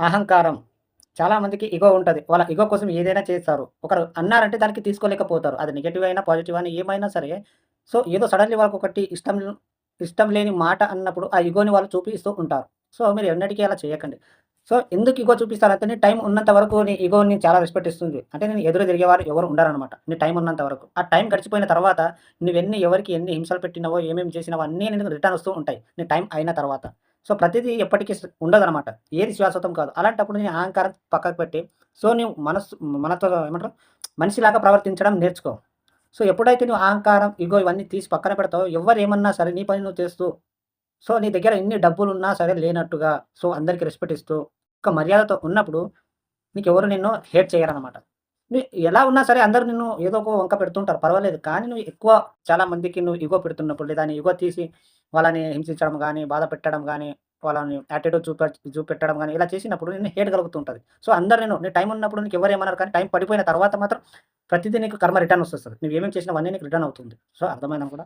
అహంకారం. చాలా మందికి ఇగో ఉంటది. వాళ్ళ ఇగో కోసం ఏదైనా చేస్తారు. ఒకరు అన్నారంటే దానికి తీసుకోలేకపోతారు. అది నెగెటివ్ అయినా, పాజిటివ్ అయినా ఏమైనా సరే. సో, ఏదో సడెన్‌లీ వాళ్ళకొకటి ఇష్టం లేని మాట అన్నప్పుడు ఆ ఇగోని వాళ్ళు చూపిస్తూ ఉంటారు. సో, మీరు ఎన్నటికీ అలా చేయకండి. సో, ఎందుకు ఇగో చూపిస్తారంటే నీ టైం ఉన్నంత వరకు నీ ఇగోని చాలా రెస్పెక్ట్ ఇస్తుంది. అంటే నేను ఎదురు తిరిగేవారు ఎవరు ఉండరనమాట. నీ టైం ఉన్నంత వరకు. ఆ టైం గడిచిపోయిన తర్వాత ఎవరికి ఎన్ని హింసలు పెట్టినవో, ఏమేమి చేసినావో అన్నీ నీకు రిటర్న్ వస్తూ ఉంటాయి. నీ టైం అయిన తర్వాత. సో, ప్రతిదీ ఎప్పటికి ఉండదనమాట. ఏది శాశ్వతం కాదు. అలాంటప్పుడు నీ అహంకారం పక్కకు పెట్టి, సో, నీవు మనతో ఏమంటారు? మనిషిలాగా ప్రవర్తించడం నేర్చుకో. సో, ఎప్పుడైతే నువ్వు అహంకారం, ఇగో ఇవన్నీ తీసి పక్కన పెడతావో, ఎవ్వరేమన్నా సరే నీ పని నువ్వు చేస్తూ, సో, నీ దగ్గర ఎన్ని డబ్బులున్నా సరే లేనట్టుగా, సో, అందరికి రెస్పెక్ట్ ఇస్తూ, ఒక మర్యాదతో ఉన్నప్పుడు నీకెవరు నిన్ను హేట్ చేయరనమాట. ఎలా ఉన్నా సరే అందరూ నిన్ను ఏదో ఒక వంక పెడుతుంటారు పర్వాలేదు. కానీ నువ్వు ఎక్కువ చాలా మందికి నువ్వు ఇగో పెడుతున్నప్పుడు లేదా నీ ఇగో తీసి వాళ్ళని హింసించడం గానీ, బాధ పెట్టడం గానీ, వాళ్ళని యాటిట్యూడ్ చూపెట్టడం గానీ, ఇలా చేసినప్పుడు నిన్ను హేట్ కలుగుతుంటది. సో, అందరు నీ టైం ఉన్నప్పుడు నీకెవ్వరేమనరు కానీ టైం పడిపోయిన తర్వాత మాత్రం ప్రతిదీ నీకు కర్మ రిటర్న్ వచ్చేస్తది. నువ్వేమేమి చేసినావో అన్నీ నీకు రిటర్న్ అవుతుంది. సో, అర్థమైందనుకుంటా.